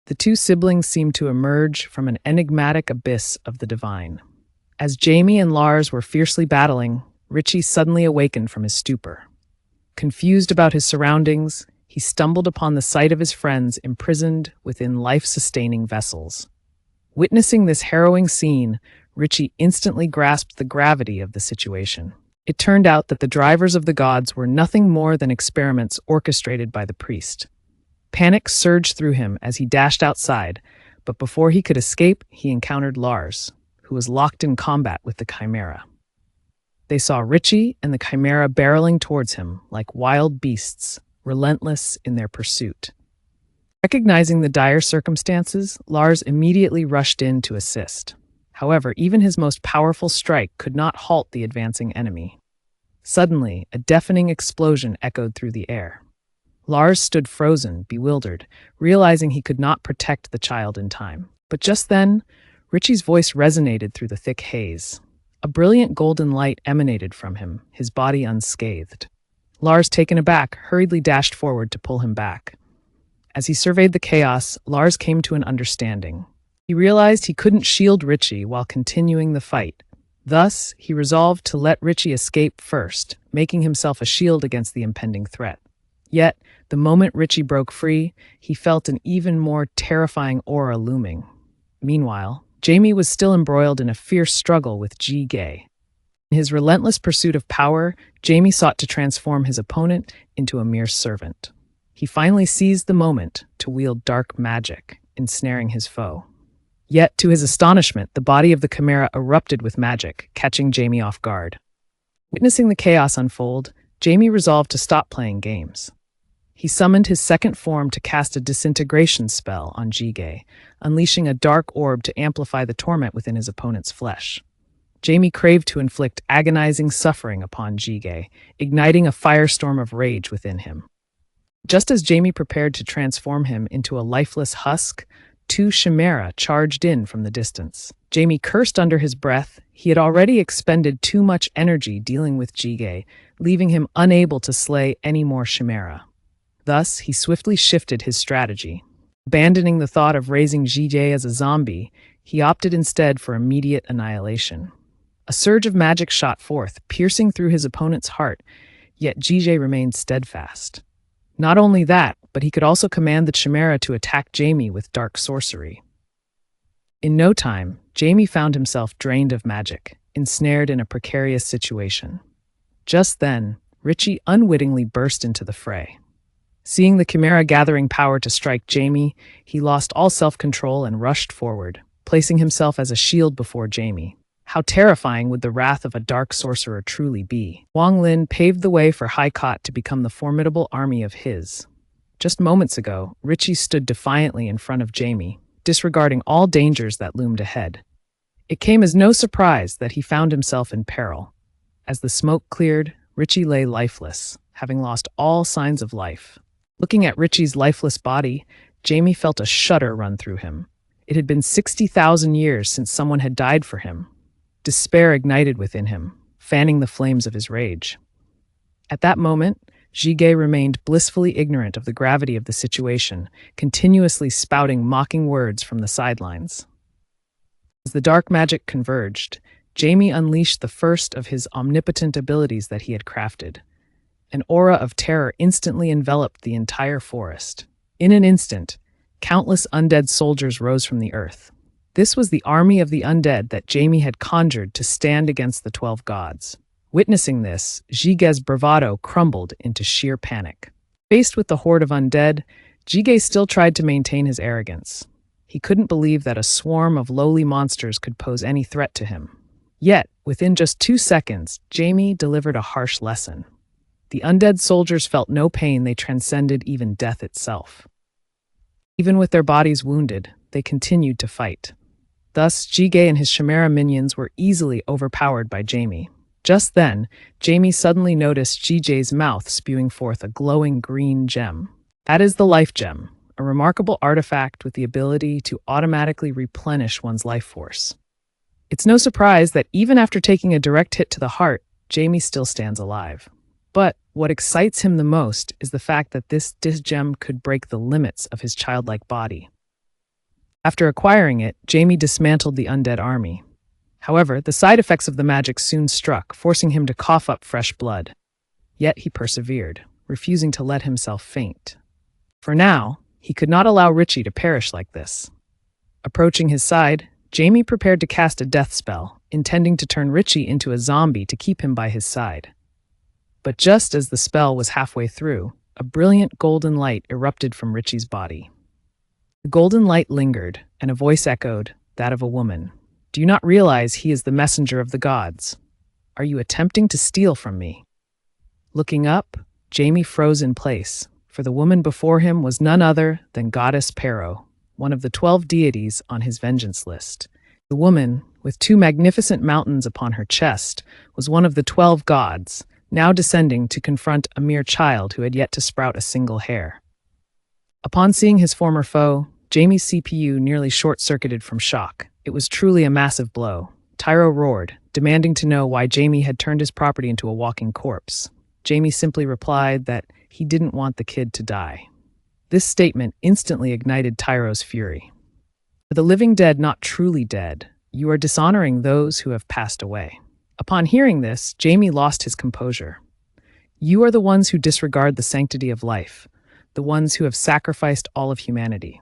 The two siblings seemed to emerge from an enigmatic abyss of the divine. As Jamie and Lars were fiercely battling, Richie suddenly awakened from his stupor. Confused about his surroundings, he stumbled upon the sight of his friends imprisoned within life-sustaining vessels. Witnessing this harrowing scene, Richie instantly grasped the gravity of the situation. It turned out that the drivers of the gods were nothing more than experiments orchestrated by the priest. Panic surged through him as he dashed outside, but before he could escape, he encountered Lars, who was locked in combat with the Chimera. They saw Richie and the Chimera barreling towards him like wild beasts, relentless in their pursuit. Recognizing the dire circumstances, Lars immediately rushed in to assist. However, even his most powerful strike could not halt the advancing enemy. Suddenly, a deafening explosion echoed through the air. Lars stood frozen, bewildered, realizing he could not protect the child in time. But just then, Richie's voice resonated through the thick haze. A brilliant golden light emanated from him, his body unscathed. Lars, taken aback, hurriedly dashed forward to pull him back. As he surveyed the chaos, Lars came to an understanding. He realized he couldn't shield Richie while continuing the fight. Thus, he resolved to let Richie escape first, making himself a shield against the impending threat. Yet, the moment Richie broke free, he felt an even more terrifying aura looming. Meanwhile, Jamie was still embroiled in a fierce struggle with Ji-Ge. In his relentless pursuit of power, Jamie sought to transform his opponent into a mere servant. He finally seized the moment to wield dark magic, ensnaring his foe. Yet, to his astonishment, the body of the Chimera erupted with magic, catching Jamie off guard. Witnessing the chaos unfold, Jamie resolved to stop playing games. He summoned his second form to cast a disintegration spell on Ji-Ge, unleashing a dark orb to amplify the torment within his opponent's flesh. Jamie craved to inflict agonizing suffering upon Ji-Ge, igniting a firestorm of rage within him. Just as Jamie prepared to transform him into a lifeless husk, two Chimera charged in from the distance. Jamie cursed under his breath. He had already expended too much energy dealing with Ji-Ge, leaving him unable to slay any more Chimera. Thus, he swiftly shifted his strategy. Abandoning the thought of raising Ji-Ge as a zombie, he opted instead for immediate annihilation. A surge of magic shot forth, piercing through his opponent's heart, yet Ji-Ge remained steadfast. Not only that, but he could also command the Chimera to attack Jamie with dark sorcery. In no time, Jamie found himself drained of magic, ensnared in a precarious situation. Just then, Richie unwittingly burst into the fray. Seeing the Chimera gathering power to strike Jamie, he lost all self-control and rushed forward, placing himself as a shield before Jamie. How terrifying would the wrath of a dark sorcerer truly be? Wang Lin paved the way for Hai Kot to become the formidable army of his. Just moments ago, Richie stood defiantly in front of Jamie, disregarding all dangers that loomed ahead. It came as no surprise that he found himself in peril. As the smoke cleared, Richie lay lifeless, having lost all signs of life. Looking at Richie's lifeless body, Jamie felt a shudder run through him. It had been 60,000 years since someone had died for him. Despair ignited within him, fanning the flames of his rage. At that moment, Ji-Ge remained blissfully ignorant of the gravity of the situation, continuously spouting mocking words from the sidelines. As the dark magic converged, Jamie unleashed the first of his omnipotent abilities that he had crafted. An aura of terror instantly enveloped the entire forest. In an instant, countless undead soldiers rose from the earth. This was the army of the undead that Jamie had conjured to stand against the 12 gods. Witnessing this, Ji-Ge's bravado crumbled into sheer panic. Faced with the horde of undead, Ji-Ge still tried to maintain his arrogance. He couldn't believe that a swarm of lowly monsters could pose any threat to him. Yet, within just 2 seconds, Jamie delivered a harsh lesson. The undead soldiers felt no pain, they transcended even death itself. Even with their bodies wounded, they continued to fight. Thus, Ji-Ge and his Chimera minions were easily overpowered by Jamie. Just then, Jamie suddenly noticed Ji-Ge's mouth spewing forth a glowing green gem. That is the life gem, a remarkable artifact with the ability to automatically replenish one's life force. It's no surprise that even after taking a direct hit to the heart, Jamie still stands alive. But what excites him the most is the fact that this gem could break the limits of his childlike body. After acquiring it, Jamie dismantled the undead army. However, the side effects of the magic soon struck, forcing him to cough up fresh blood. Yet he persevered, refusing to let himself faint. For now, he could not allow Richie to perish like this. Approaching his side, Jamie prepared to cast a death spell, intending to turn Richie into a zombie to keep him by his side. But just as the spell was halfway through, a brilliant golden light erupted from Richie's body. The golden light lingered, and a voice echoed, that of a woman. "Do you not realize he is the messenger of the gods? Are you attempting to steal from me?" Looking up, Jamie froze in place, for the woman before him was none other than Goddess Pero, one of the 12 deities on his vengeance list. The woman, with 2 magnificent mountains upon her chest, was one of the 12 gods, now descending to confront a mere child who had yet to sprout a single hair. Upon seeing his former foe, Jamie's CPU nearly short-circuited from shock. It was truly a massive blow. Tyro roared, demanding to know why Jamie had turned his property into a walking corpse. Jamie simply replied that he didn't want the kid to die. This statement instantly ignited Tyro's fury. For the living dead not truly dead, you are dishonoring those who have passed away. Upon hearing this, Jamie lost his composure. You are the ones who disregard the sanctity of life, the ones who have sacrificed all of humanity.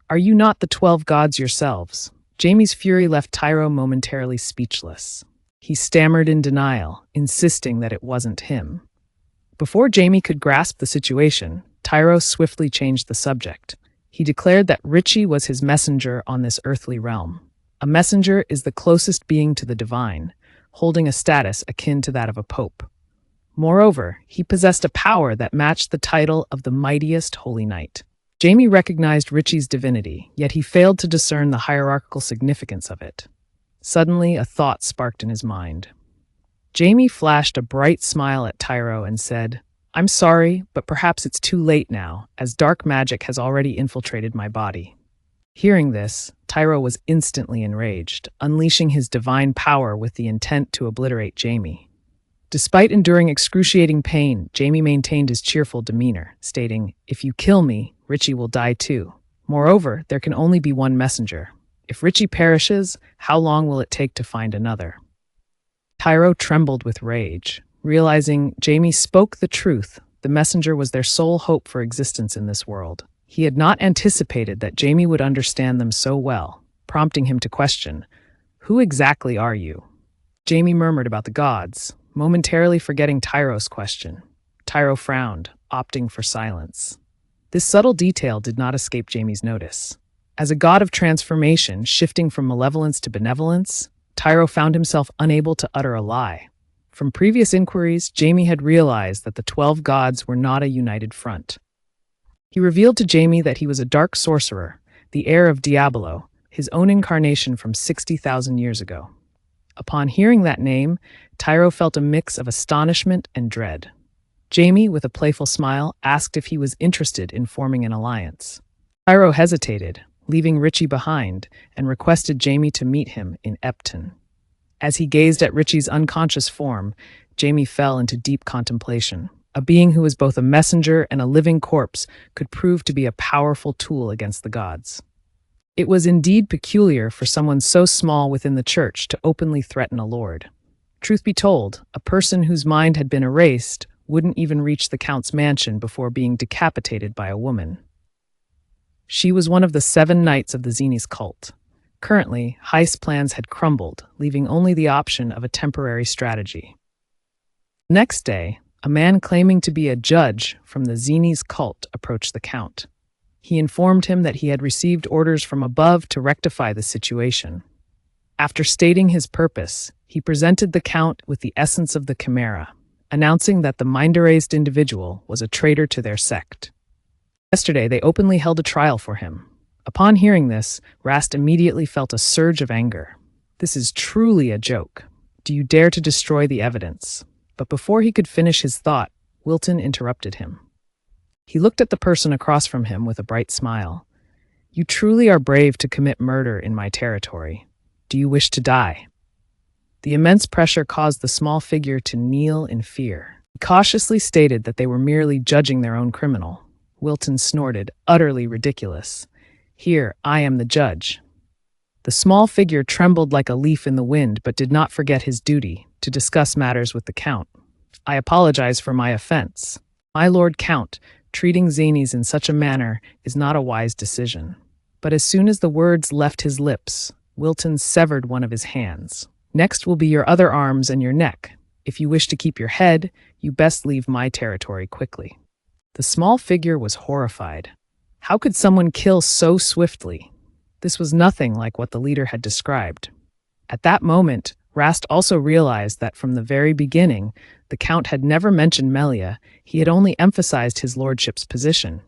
Are you not the 12 gods yourselves? Jamie's fury left Tyro momentarily speechless. He stammered in denial, insisting that it wasn't him. Before Jamie could grasp the situation, Tyro swiftly changed the subject. He declared that Richie was his messenger on this earthly realm. A messenger is the closest being to the divine, holding a status akin to that of a pope. Moreover, he possessed a power that matched the title of the mightiest holy knight. Jamie recognized Richie's divinity, yet he failed to discern the hierarchical significance of it. Suddenly, a thought sparked in his mind. Jamie flashed a bright smile at Tyro and said, "I'm sorry, but perhaps it's too late now, as dark magic has already infiltrated my body." Hearing this, Tyro was instantly enraged, unleashing his divine power with the intent to obliterate Jamie. Despite enduring excruciating pain, Jamie maintained his cheerful demeanor, stating, "If you kill me, Richie will die too. Moreover, there can only be one messenger. If Richie perishes, how long will it take to find another?" Tyro trembled with rage. Realizing Jamie spoke the truth, the messenger was their sole hope for existence in this world. He had not anticipated that Jamie would understand them so well, prompting him to question, "Who exactly are you?" Jamie murmured about the gods, momentarily forgetting Tyro's question. Tyro frowned, opting for silence. This subtle detail did not escape Jamie's notice. As a god of transformation, shifting from malevolence to benevolence, Tyro found himself unable to utter a lie. From previous inquiries, Jamie had realized that the 12 gods were not a united front. He revealed to Jamie that he was a dark sorcerer, the heir of Diablo, his own incarnation from 60,000 years ago. Upon hearing that name, Tyro felt a mix of astonishment and dread. Jamie, with a playful smile, asked if he was interested in forming an alliance. Tyro hesitated, leaving Richie behind, and requested Jamie to meet him in Epton. As he gazed at Richie's unconscious form, Jamie fell into deep contemplation. A being who was both a messenger and a living corpse could prove to be a powerful tool against the gods. It was indeed peculiar for someone so small within the church to openly threaten a lord. Truth be told, a person whose mind had been erased wouldn't even reach the Count's mansion before being decapitated by a woman. She was one of the 7 knights of the Zeni's cult. Currently, heist plans had crumbled, leaving only the option of a temporary strategy. Next day, a man claiming to be a judge from the Zeni's cult approached the Count. He informed him that he had received orders from above to rectify the situation. After stating his purpose, he presented the Count with the essence of the Chimera, announcing that the mind-erased individual was a traitor to their sect. Yesterday, they openly held a trial for him. Upon hearing this, Rast immediately felt a surge of anger. This is truly a joke. Do you dare to destroy the evidence? But before he could finish his thought, Wilton interrupted him. He looked at the person across from him with a bright smile. You truly are brave to commit murder in my territory. Do you wish to die? The immense pressure caused the small figure to kneel in fear. He cautiously stated that they were merely judging their own criminal. Wilton snorted, utterly ridiculous. Here, I am the judge." The small figure trembled like a leaf in the wind, but did not forget his duty to discuss matters with the Count. "I apologize for my offense. My Lord Count, treating zanies in such a manner is not a wise decision." But as soon as the words left his lips, Wilton severed one of his hands. "Next will be your other arms and your neck. If you wish to keep your head, you best leave my territory quickly." The small figure was horrified. How could someone kill so swiftly? This was nothing like what the leader had described. At that moment, Rast also realized that from the very beginning, the Count had never mentioned Melia, he had only emphasized his lordship's position.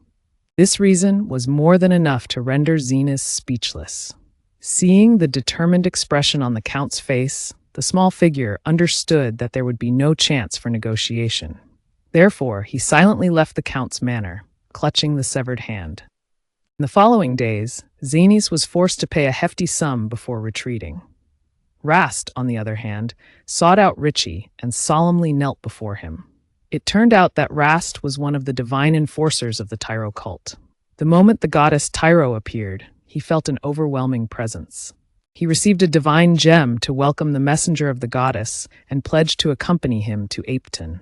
This reason was more than enough to render Zenas speechless. Seeing the determined expression on the Count's face, the small figure understood that there would be no chance for negotiation. Therefore, he silently left the Count's manor, clutching the severed hand. In the following days, Zenas was forced to pay a hefty sum before retreating. Rast, on the other hand, sought out Richie and solemnly knelt before him. It turned out that Rast was one of the divine enforcers of the Tyro cult. The moment the goddess Tyro appeared, he felt an overwhelming presence. He received a divine gem to welcome the messenger of the goddess and pledged to accompany him to Apton.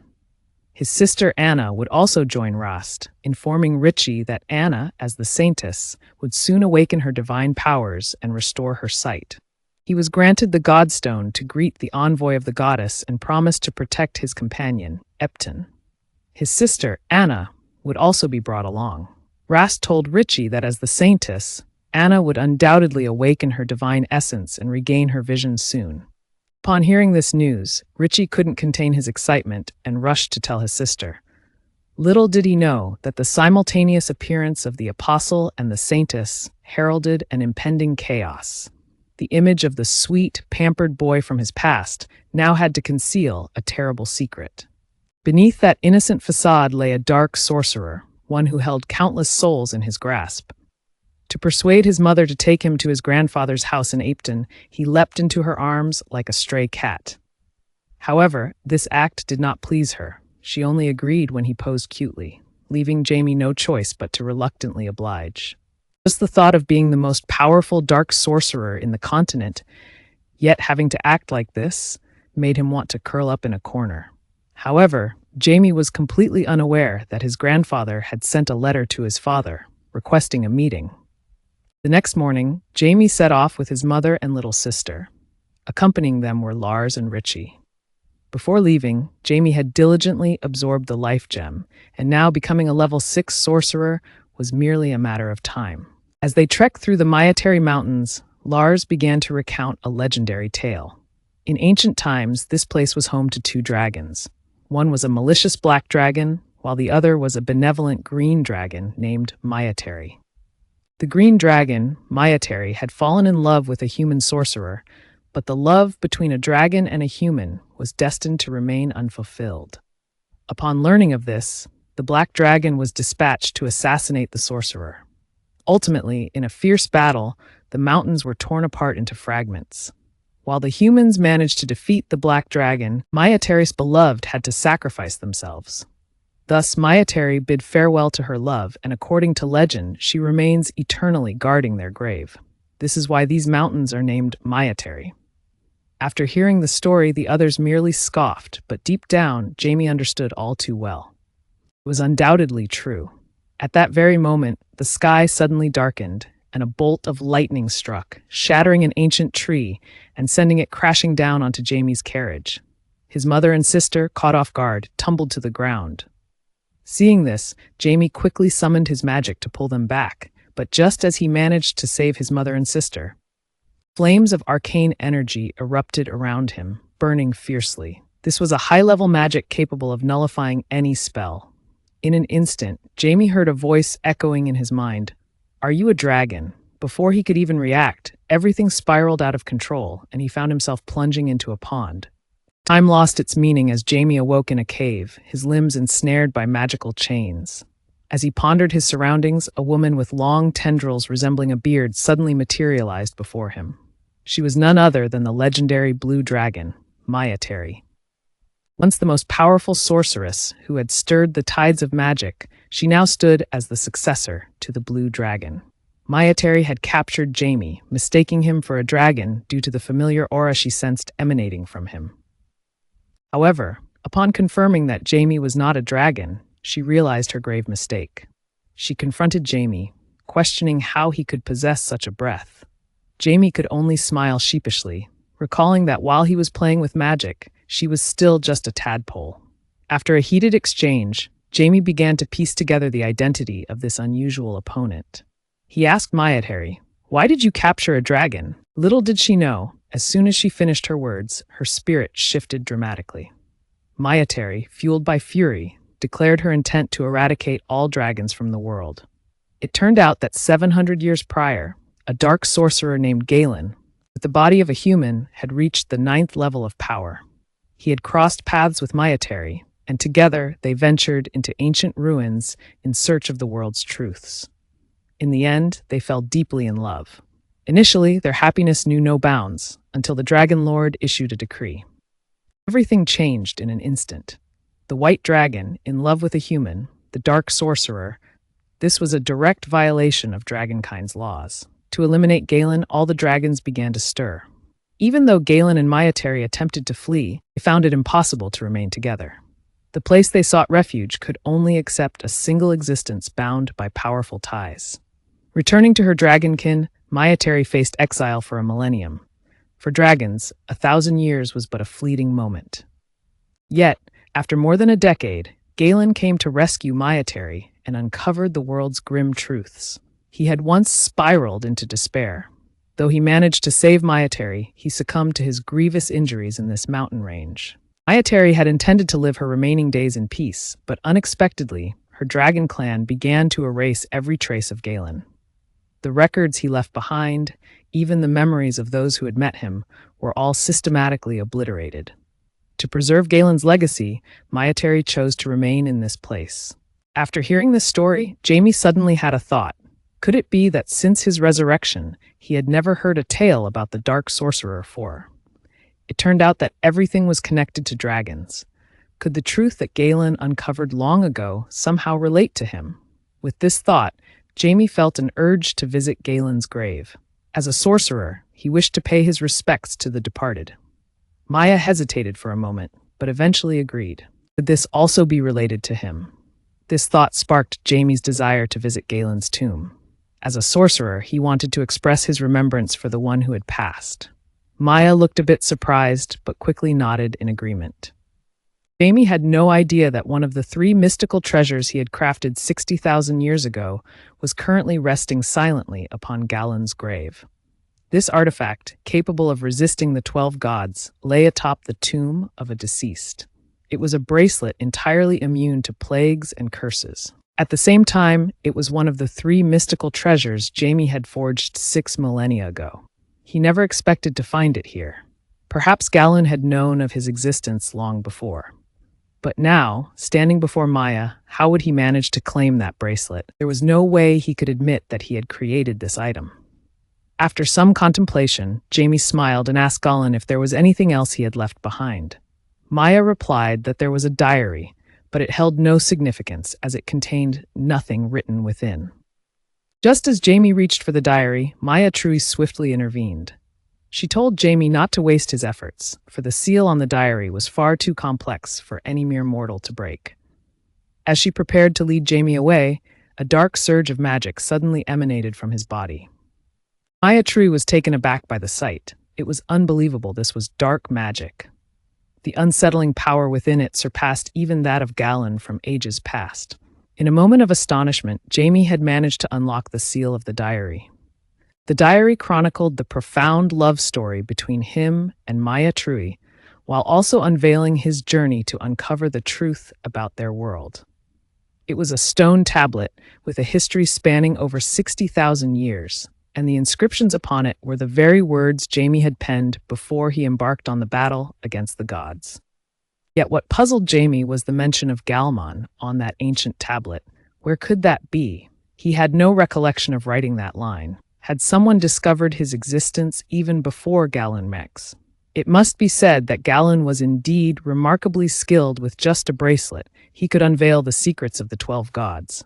His sister Anna would also join Rast, informing Richie that Anna, as the saintess, would soon awaken her divine powers and restore her sight. He was granted the Godstone to greet the envoy of the goddess and promised to protect his companion, Epton. His sister, Anna, would also be brought along. Rast told Richie that as the saintess, Anna would undoubtedly awaken her divine essence and regain her vision soon. Upon hearing this news, Richie couldn't contain his excitement and rushed to tell his sister. Little did he know that the simultaneous appearance of the apostle and the saintess heralded an impending chaos. The image of the sweet, pampered boy from his past now had to conceal a terrible secret. Beneath that innocent facade lay a dark sorcerer, one who held countless souls in his grasp. To persuade his mother to take him to his grandfather's house in Apton, he leapt into her arms like a stray cat. However, this act did not please her. She only agreed when he posed cutely, leaving Jamie no choice but to reluctantly oblige. Just the thought of being the most powerful dark sorcerer in the continent, yet having to act like this, made him want to curl up in a corner. However, Jamie was completely unaware that his grandfather had sent a letter to his father, requesting a meeting. The next morning, Jamie set off with his mother and little sister. Accompanying them were Lars and Richie. Before leaving, Jamie had diligently absorbed the life gem, and now becoming a level 6 sorcerer was merely a matter of time. As they trekked through the Myateri Mountains, Lars began to recount a legendary tale. In ancient times, this place was home to 2 dragons. One was a malicious black dragon, while the other was a benevolent green dragon named Myateri. The green dragon, Myateri, had fallen in love with a human sorcerer, but the love between a dragon and a human was destined to remain unfulfilled. Upon learning of this, the black dragon was dispatched to assassinate the sorcerer. Ultimately, in a fierce battle, the mountains were torn apart into fragments. While the humans managed to defeat the black dragon, Myateri's beloved had to sacrifice themselves. Thus, Myateri bid farewell to her love, and according to legend, she remains eternally guarding their grave. This is why these mountains are named Myateri. After hearing the story, the others merely scoffed, but deep down, Jamie understood all too well. It was undoubtedly true. At that very moment, the sky suddenly darkened, and a bolt of lightning struck, shattering an ancient tree and sending it crashing down onto Jamie's carriage. His mother and sister, caught off guard, tumbled to the ground. Seeing this, Jamie quickly summoned his magic to pull them back, but just as he managed to save his mother and sister, flames of arcane energy erupted around him, burning fiercely. This was a high-level magic capable of nullifying any spell. In an instant, Jamie heard a voice echoing in his mind, "Are you a dragon?" Before he could even react, everything spiraled out of control, and he found himself plunging into a pond. Time lost its meaning as Jamie awoke in a cave, his limbs ensnared by magical chains. As he pondered his surroundings, a woman with long tendrils resembling a beard suddenly materialized before him. She was none other than the legendary blue dragon, Myateri. Once the most powerful sorceress who had stirred the tides of magic, she now stood as the successor to the blue dragon. Mayateri had captured Jamie, mistaking him for a dragon due to the familiar aura she sensed emanating from him. However, upon confirming that Jamie was not a dragon, she realized her grave mistake. She confronted Jamie, questioning how he could possess such a breath. Jamie could only smile sheepishly, recalling that while he was playing with magic, she was still just a tadpole. After a heated exchange, Jamie began to piece together the identity of this unusual opponent. He asked Mayateri, "Why did you capture a dragon?" Little did she know, as soon as she finished her words, her spirit shifted dramatically. Mayateri, fueled by fury, declared her intent to eradicate all dragons from the world. It turned out that 700 years prior, a dark sorcerer named Galen, with the body of a human, had reached the 9th level of power. He had crossed paths with Mayateri, and together they ventured into ancient ruins in search of the world's truths. In the end, they fell deeply in love. Initially, their happiness knew no bounds, until the Dragon Lord issued a decree. Everything changed in an instant. The white dragon, in love with a human, the dark sorcerer, this was a direct violation of dragonkind's laws. To eliminate Galen, all the dragons began to stir. Even though Galen and Mayateri attempted to flee, they found it impossible to remain together. The place they sought refuge could only accept a single existence bound by powerful ties. Returning to her dragonkin, Mayateri faced exile for a millennium. For dragons, 1,000 years was but a fleeting moment. Yet, after more than a decade, Galen came to rescue Mayateri and uncovered the world's grim truths. He had once spiraled into despair. Though he managed to save Mayateri, he succumbed to his grievous injuries in this mountain range. Mayateri had intended to live her remaining days in peace, but unexpectedly, her dragon clan began to erase every trace of Galen. The records he left behind, even the memories of those who had met him, were all systematically obliterated. To preserve Galen's legacy, Mayateri chose to remain in this place. After hearing this story, Jamie suddenly had a thought. Could it be that since his resurrection, he had never heard a tale about the Dark Sorcerer before? It turned out that everything was connected to dragons. Could the truth that Galen uncovered long ago somehow relate to him? With this thought, Jamie felt an urge to visit Galen's grave. As a sorcerer, he wished to pay his respects to the departed. Maya hesitated for a moment, but eventually agreed. Could this also be related to him? This thought sparked Jamie's desire to visit Galen's tomb. As a sorcerer, he wanted to express his remembrance for the one who had passed. Maya looked a bit surprised, but quickly nodded in agreement. Jamie had no idea that one of the 3 mystical treasures he had crafted 60,000 years ago was currently resting silently upon Galen's grave. This artifact, capable of resisting the 12 gods, lay atop the tomb of a deceased. It was a bracelet entirely immune to plagues and curses. At the same time, it was one of the 3 mystical treasures Jamie had forged 6 millennia ago. He never expected to find it here. Perhaps Galen had known of his existence long before. But now, standing before Maya, how would he manage to claim that bracelet? There was no way he could admit that he had created this item. After some contemplation, Jamie smiled and asked Galen if there was anything else he had left behind. Maya replied that there was a diary, but it held no significance as it contained nothing written within. Just as Jamie reached for the diary, Mayateri swiftly intervened. She told Jamie not to waste his efforts, for the seal on the diary was far too complex for any mere mortal to break. As she prepared to lead Jamie away, a dark surge of magic suddenly emanated from his body. Mayateri was taken aback by the sight. It was unbelievable this was dark magic. The unsettling power within it surpassed even that of Galen from ages past. In a moment of astonishment, Jamie had managed to unlock the seal of the diary. The diary chronicled the profound love story between him and Mayateri, while also unveiling his journey to uncover the truth about their world. It was a stone tablet with a history spanning over 60,000 years, and the inscriptions upon it were the very words Jamie had penned before he embarked on the battle against the gods. Yet what puzzled Jamie was the mention of Galman on that ancient tablet. Where could that be? He had no recollection of writing that line. Had someone discovered his existence even before Galen Mex? It must be said that Galen was indeed remarkably skilled with just a bracelet. He could unveil the secrets of the 12 gods.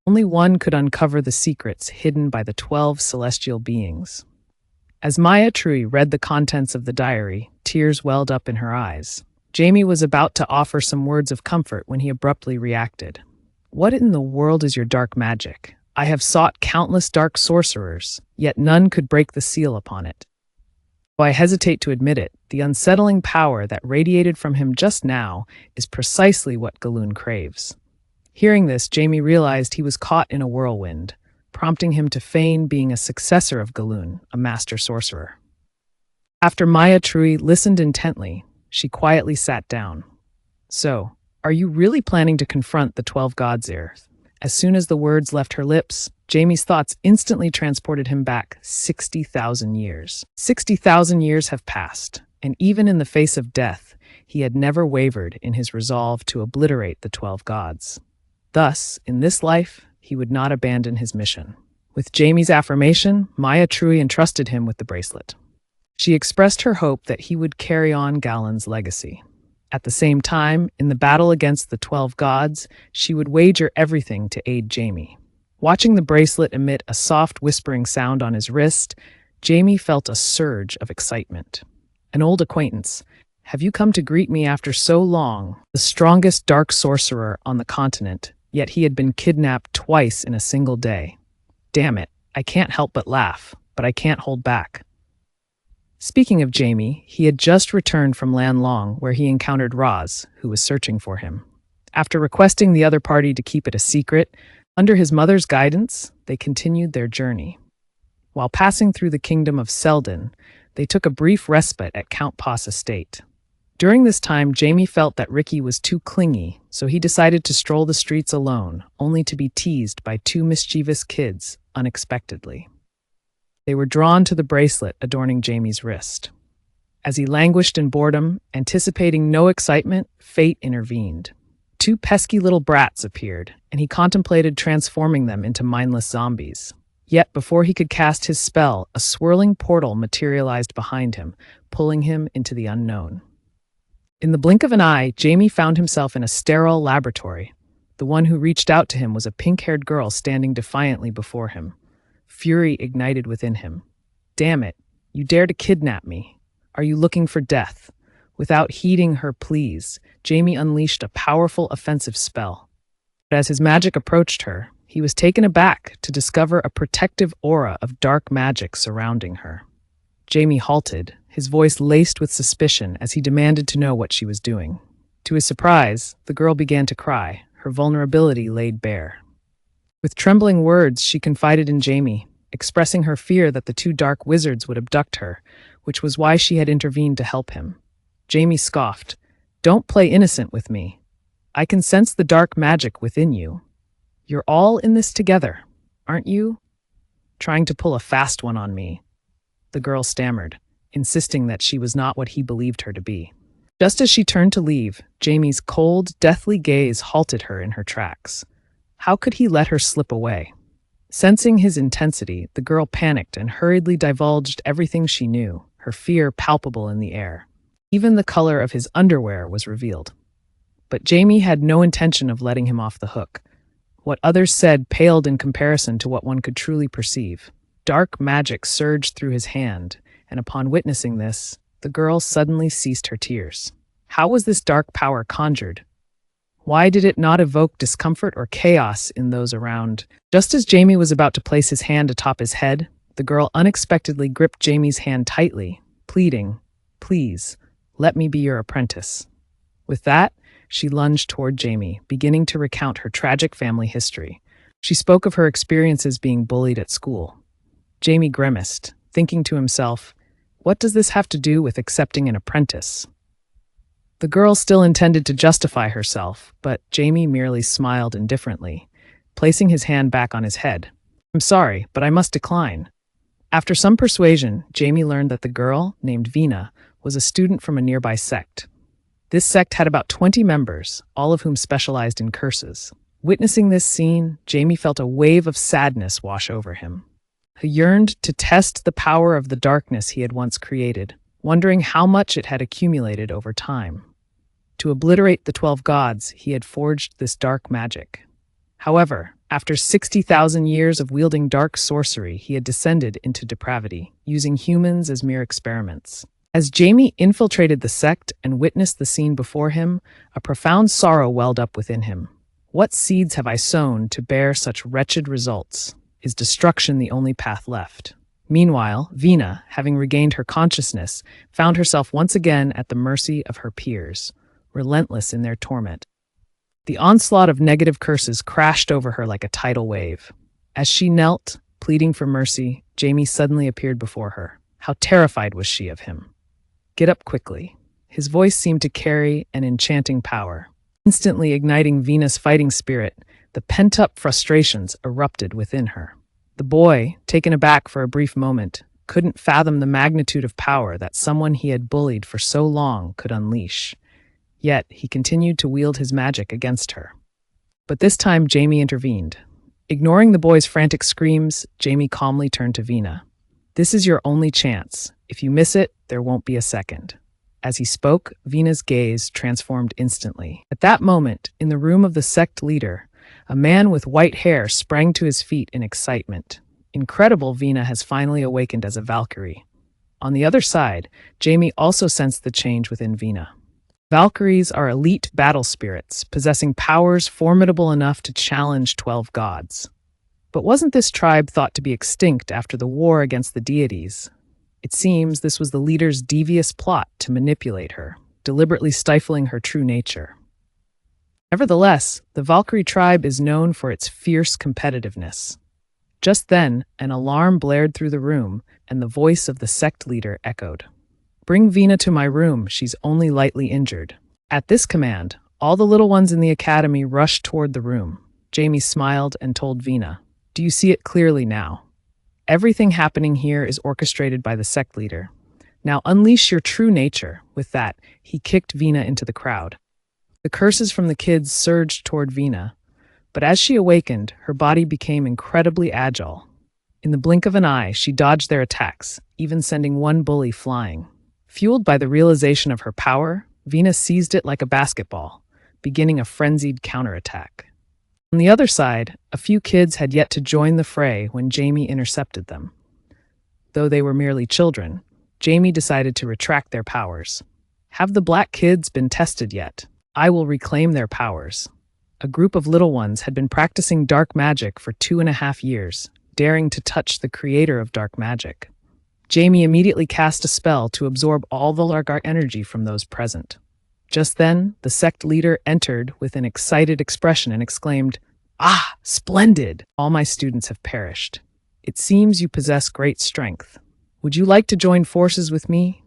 Only one could uncover the secrets hidden by the 12 celestial beings. As Maya Trui read the contents of the diary, tears welled up in her eyes. Jamie was about to offer some words of comfort when he abruptly reacted. "What in the world is your dark magic? I have sought countless dark sorcerers, yet none could break the seal upon it." Though I hesitate to admit it, the unsettling power that radiated from him just now is precisely what Galoon craves. Hearing this, Jamie realized he was caught in a whirlwind, prompting him to feign being a successor of Galoon, a master sorcerer. After Maya Trui listened intently, she quietly sat down. "So, are you really planning to confront the 12 gods here?" As soon as the words left her lips, Jamie's thoughts instantly transported him back 60,000 years. 60,000 years have passed, and even in the face of death, he had never wavered in his resolve to obliterate the 12 gods. Thus, in this life, he would not abandon his mission. With Jamie's affirmation, Maya Trui entrusted him with the bracelet. She expressed her hope that he would carry on Galen's legacy. At the same time, in the battle against the 12 gods, she would wager everything to aid Jamie. Watching the bracelet emit a soft whispering sound on his wrist, Jamie felt a surge of excitement. An old acquaintance. "Have you come to greet me after so long?" The strongest dark sorcerer on the continent, yet he had been kidnapped twice in a single day. Damn it, I can't help but laugh, but I can't hold back. Speaking of Jamie, he had just returned from Lan Long, where he encountered Roz, who was searching for him. After requesting the other party to keep it a secret, under his mother's guidance, they continued their journey. While passing through the Kingdom of Seldan, they took a brief respite at Count Pa's estate. During this time, Jamie felt that Ricky was too clingy, so he decided to stroll the streets alone, only to be teased by two mischievous kids unexpectedly. They were drawn to the bracelet adorning Jamie's wrist. As he languished in boredom, anticipating no excitement, fate intervened. Two pesky little brats appeared, and he contemplated transforming them into mindless zombies. Yet before he could cast his spell, a swirling portal materialized behind him, pulling him into the unknown. In the blink of an eye, Jamie found himself in a sterile laboratory. The one who reached out to him was a pink-haired girl standing defiantly before him. Fury ignited within him. "Damn it, you dare to kidnap me. Are you looking for death?" Without heeding her pleas, Jamie unleashed a powerful offensive spell. But as his magic approached her, he was taken aback to discover a protective aura of dark magic surrounding her. Jamie halted, his voice laced with suspicion as he demanded to know what she was doing. To his surprise, the girl began to cry, her vulnerability laid bare. With trembling words, she confided in Jamie, expressing her fear that the two dark wizards would abduct her, which was why she had intervened to help him. Jamie scoffed, "Don't play innocent with me. I can sense the dark magic within you. You're all in this together, aren't you? Trying to pull a fast one on me." The girl stammered, insisting that she was not what he believed her to be. Just as she turned to leave, Jamie's cold, deathly gaze halted her in her tracks. How could he let her slip away? Sensing his intensity, the girl panicked and hurriedly divulged everything she knew, her fear palpable in the air. Even the color of his underwear was revealed. But Jamie had no intention of letting him off the hook. What others said paled in comparison to what one could truly perceive. Dark magic surged through his hand, and upon witnessing this, the girl suddenly ceased her tears. How was this dark power conjured? Why did it not evoke discomfort or chaos in those around? Just as Jamie was about to place his hand atop his head, the girl unexpectedly gripped Jamie's hand tightly, pleading, "Please, let me be your apprentice." With that, she lunged toward Jamie, beginning to recount her tragic family history. She spoke of her experiences being bullied at school. Jamie grimaced, thinking to himself, "What does this have to do with accepting an apprentice?" The girl still intended to justify herself, but Jamie merely smiled indifferently, placing his hand back on his head. "I'm sorry, but I must decline." After some persuasion, Jamie learned that the girl, named Vina, was a student from a nearby sect. This sect had about 20 members, all of whom specialized in curses. Witnessing this scene, Jamie felt a wave of sadness wash over him. He yearned to test the power of the darkness he had once created, wondering how much it had accumulated over time. To obliterate the 12 gods, he had forged this dark magic. However, After 60,000 years of wielding dark sorcery, he had descended into depravity, using humans as mere experiments. As Jamie infiltrated the sect and witnessed the scene before him, a profound sorrow welled up within him. What seeds have I sown to bear such wretched results? Is destruction the only path left? Meanwhile, Vina, having regained her consciousness, found herself once again at the mercy of her peers, relentless in their torment. The onslaught of negative curses crashed over her like a tidal wave. As she knelt, pleading for mercy, Jamie suddenly appeared before her. How terrified was she of him? Get up quickly. His voice seemed to carry an enchanting power. Instantly igniting Vina's fighting spirit, the pent-up frustrations erupted within her. The boy, taken aback for a brief moment, couldn't fathom the magnitude of power that someone he had bullied for so long could unleash. Yet, he continued to wield his magic against her. But this time, Jamie intervened. Ignoring the boy's frantic screams, Jamie calmly turned to Vina. This is your only chance. If you miss it, there won't be a second. As he spoke, Vina's gaze transformed instantly. At that moment, in the room of the sect leader, a man with white hair sprang to his feet in excitement. Incredible, Vina has finally awakened as a Valkyrie. On the other side, Jamie also sensed the change within Vina. Valkyries are elite battle spirits, possessing powers formidable enough to challenge 12 gods. But wasn't this tribe thought to be extinct after the war against the deities? It seems this was the leader's devious plot to manipulate her, deliberately stifling her true nature. Nevertheless, the Valkyrie tribe is known for its fierce competitiveness. Just then, an alarm blared through the room, and the voice of the sect leader echoed. Bring Vina to my room, she's only lightly injured. At this command, all the little ones in the academy rushed toward the room. Jamie smiled and told Vina, do you see it clearly now? Everything happening here is orchestrated by the sect leader. Now unleash your true nature. With that, he kicked Vina into the crowd. The curses from the kids surged toward Vina, but as she awakened, her body became incredibly agile. In the blink of an eye, she dodged their attacks, even sending one bully flying. Fueled by the realization of her power, Vina seized it like a basketball, beginning a frenzied counterattack. On the other side, a few kids had yet to join the fray when Jamie intercepted them. Though they were merely children, Jamie decided to retract their powers. Have the black kids been tested yet? I will reclaim their powers. A group of little ones had been practicing dark magic for 2.5 years, daring to touch the creator of dark magic. Jamie immediately cast a spell to absorb all the dark energy from those present. Just then, the sect leader entered with an excited expression and exclaimed, Ah, splendid! All my students have perished. It seems you possess great strength. Would you like to join forces with me?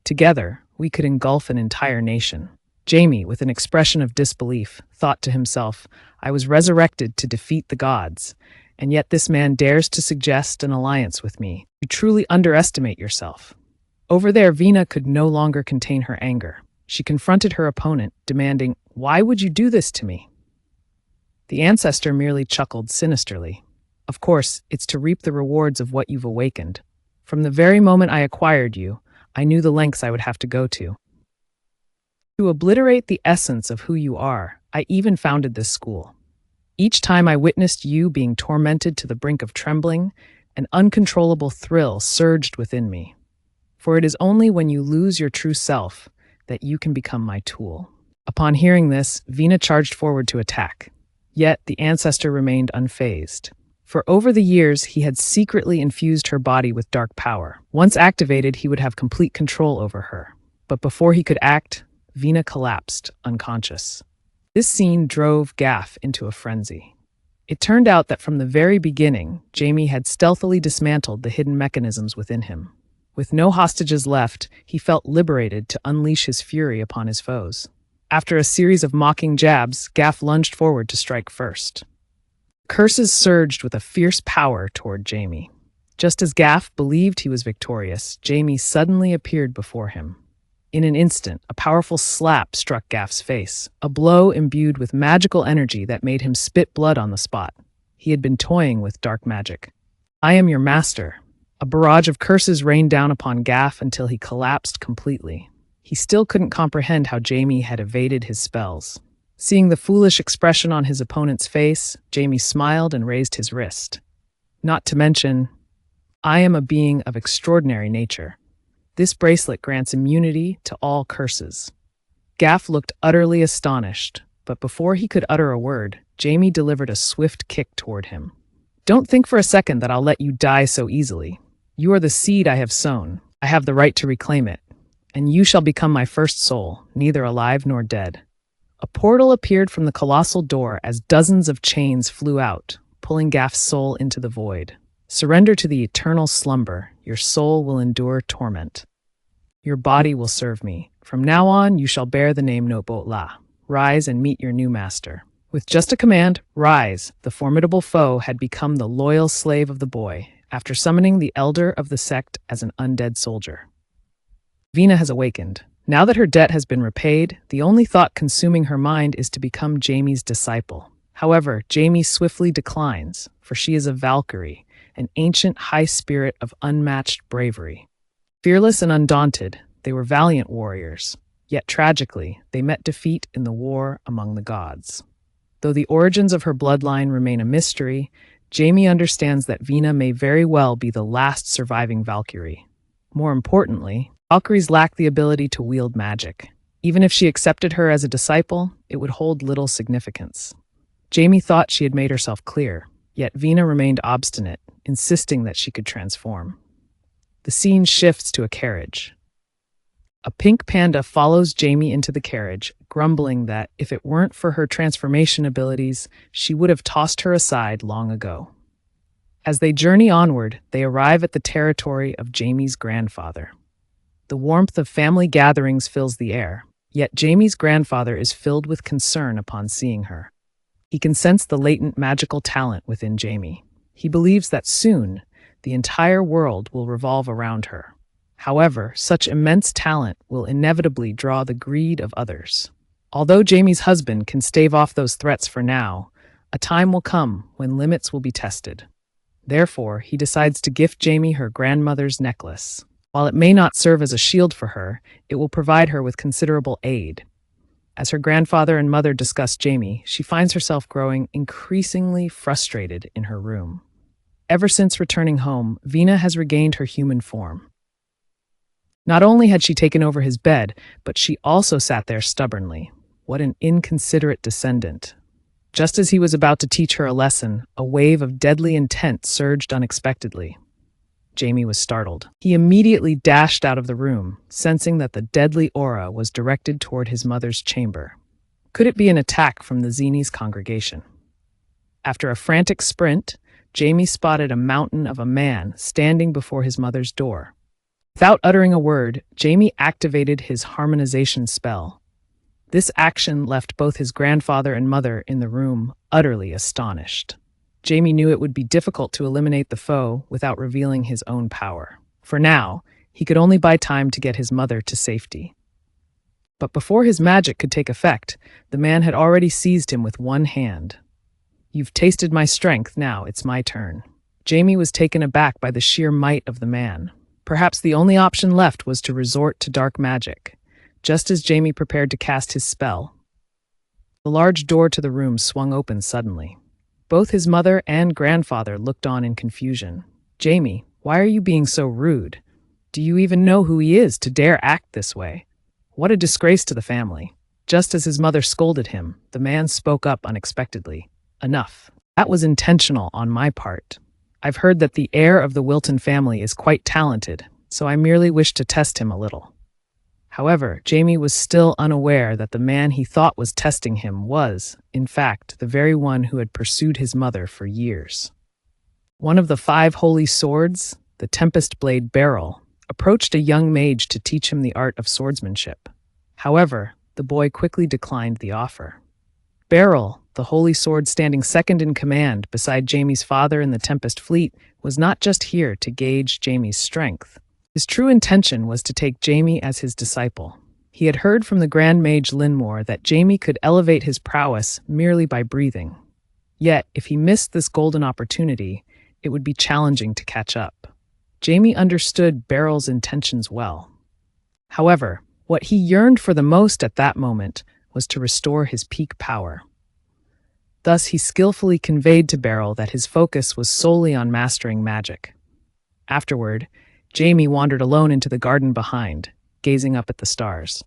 Together, we could engulf an entire nation. Jamie, with an expression of disbelief, thought to himself, I was resurrected to defeat the gods, and yet this man dares to suggest an alliance with me. You truly underestimate yourself. Over there, Vina could no longer contain her anger. She confronted her opponent, demanding, Why would you do this to me? The ancestor merely chuckled sinisterly. Of course, it's to reap the rewards of what you've awakened. From the very moment I acquired you, I knew the lengths I would have to go to. To obliterate the essence of who you are, I even founded this school. Each time I witnessed you being tormented to the brink of trembling, an uncontrollable thrill surged within me. For it is only when you lose your true self that you can become my tool. Upon hearing this, Vina charged forward to attack. Yet the ancestor remained unfazed. For over the years, he had secretly infused her body with dark power. Once activated, he would have complete control over her. But before he could act, Vina collapsed, unconscious. This scene drove Gaff into a frenzy. It turned out that from the very beginning, Jamie had stealthily dismantled the hidden mechanisms within him. With no hostages left, he felt liberated to unleash his fury upon his foes. After a series of mocking jabs, Gaff lunged forward to strike first. Curses surged with a fierce power toward Jamie. Just as Gaff believed he was victorious, Jamie suddenly appeared before him. In an instant, a powerful slap struck Gaff's face, a blow imbued with magical energy that made him spit blood on the spot. He had been toying with dark magic. I am your master. A barrage of curses rained down upon Gaff until he collapsed completely. He still couldn't comprehend how Jamie had evaded his spells. Seeing the foolish expression on his opponent's face, Jamie smiled and raised his wrist. Not to mention, I am a being of extraordinary nature. This bracelet grants immunity to all curses. Gaff looked utterly astonished, but before he could utter a word, Jamie delivered a swift kick toward him. Don't think for a second that I'll let you die so easily. You are the seed I have sown. I have the right to reclaim it, and you shall become my first soul, neither alive nor dead. A portal appeared from the colossal door as dozens of chains flew out, pulling Gaff's soul into the void. Surrender to the eternal slumber. Your soul will endure torment. Your body will serve me. From now on, you shall bear the name Nobotla. Rise and meet your new master. With just a command, rise, the formidable foe had become the loyal slave of the boy, after summoning the elder of the sect as an undead soldier. Vina has awakened. Now that her debt has been repaid, the only thought consuming her mind is to become Jamie's disciple. However, Jamie swiftly declines, for she is a Valkyrie, an ancient high spirit of unmatched bravery. Fearless and undaunted, they were valiant warriors. Yet tragically, they met defeat in the war among the gods. Though the origins of her bloodline remain a mystery, Jamie understands that Vina may very well be the last surviving Valkyrie. More importantly, Valkyries lack the ability to wield magic. Even if she accepted her as a disciple, it would hold little significance. Jamie thought she had made herself clear, yet Vina remained obstinate, insisting that she could transform. The scene shifts to a carriage. A pink panda follows Jamie into the carriage, grumbling that if it weren't for her transformation abilities, she would have tossed her aside long ago. As they journey onward, they arrive at the territory of Jamie's grandfather. The warmth of family gatherings fills the air, yet Jamie's grandfather is filled with concern upon seeing her. He can sense the latent magical talent within Jamie. He believes that soon, the entire world will revolve around her. However, such immense talent will inevitably draw the greed of others. Although Jamie's husband can stave off those threats for now, a time will come when limits will be tested. Therefore, he decides to gift Jamie her grandmother's necklace. While it may not serve as a shield for her, it will provide her with considerable aid. As her grandfather and mother discuss Jamie, she finds herself growing increasingly frustrated in her room. Ever since returning home, Vina has regained her human form. Not only had she taken over his bed, but she also sat there stubbornly. What an inconsiderate descendant. Just as he was about to teach her a lesson, a wave of deadly intent surged unexpectedly. Jamie was startled. He immediately dashed out of the room, sensing that the deadly aura was directed toward his mother's chamber. Could it be an attack from the Zini's congregation? After a frantic sprint, Jamie spotted a mountain of a man standing before his mother's door. Without uttering a word, Jamie activated his harmonization spell. This action left both his grandfather and mother in the room utterly astonished. Jamie knew it would be difficult to eliminate the foe without revealing his own power. For now, he could only buy time to get his mother to safety. But before his magic could take effect, the man had already seized him with one hand. You've tasted my strength, now it's my turn. Jamie was taken aback by the sheer might of the man. Perhaps the only option left was to resort to dark magic. Just as Jamie prepared to cast his spell, the large door to the room swung open suddenly. Both his mother and grandfather looked on in confusion. Jamie, why are you being so rude? Do you even know who he is to dare act this way? What a disgrace to the family. Just as his mother scolded him, the man spoke up unexpectedly. Enough. That was intentional on my part. I've heard that the heir of the Wilton family is quite talented, so I merely wish to test him a little. However, Jamie was still unaware that the man he thought was testing him was, in fact, the very one who had pursued his mother for years. One of the 5 holy swords, the Tempest Blade Beryl, approached a young mage to teach him the art of swordsmanship. However, the boy quickly declined the offer. Beryl, the holy sword standing second in command beside Jamie's father in the Tempest fleet, was not just here to gauge Jamie's strength. His true intention was to take Jamie as his disciple. He had heard from the Grand Mage Linmore that Jamie could elevate his prowess merely by breathing. Yet, if he missed this golden opportunity, it would be challenging to catch up. Jamie understood Beryl's intentions well. However, what he yearned for the most at that moment was to restore his peak power. Thus, he skillfully conveyed to Beryl that his focus was solely on mastering magic. Afterward, Jamie wandered alone into the garden behind, gazing up at the stars.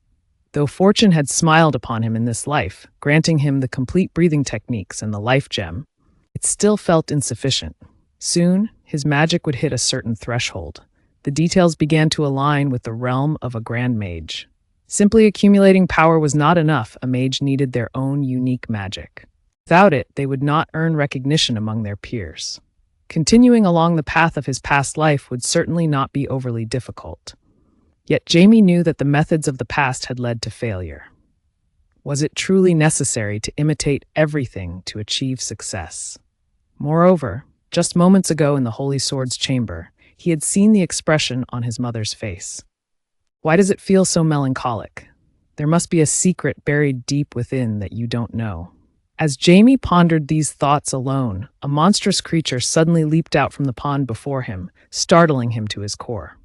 Though fortune had smiled upon him in this life, granting him the complete breathing techniques and the life gem, it still felt insufficient. Soon, his magic would hit a certain threshold. The details began to align with the realm of a grand mage. Simply accumulating power was not enough. A mage needed their own unique magic. Without it, they would not earn recognition among their peers. Continuing along the path of his past life would certainly not be overly difficult. Yet Jamie knew that the methods of the past had led to failure. Was it truly necessary to imitate everything to achieve success? Moreover, just moments ago in the Holy Sword's chamber, he had seen the expression on his mother's face. Why does it feel so melancholic? There must be a secret buried deep within that you don't know. As Jamie pondered these thoughts alone, a monstrous creature suddenly leaped out from the pond before him, startling him to his core.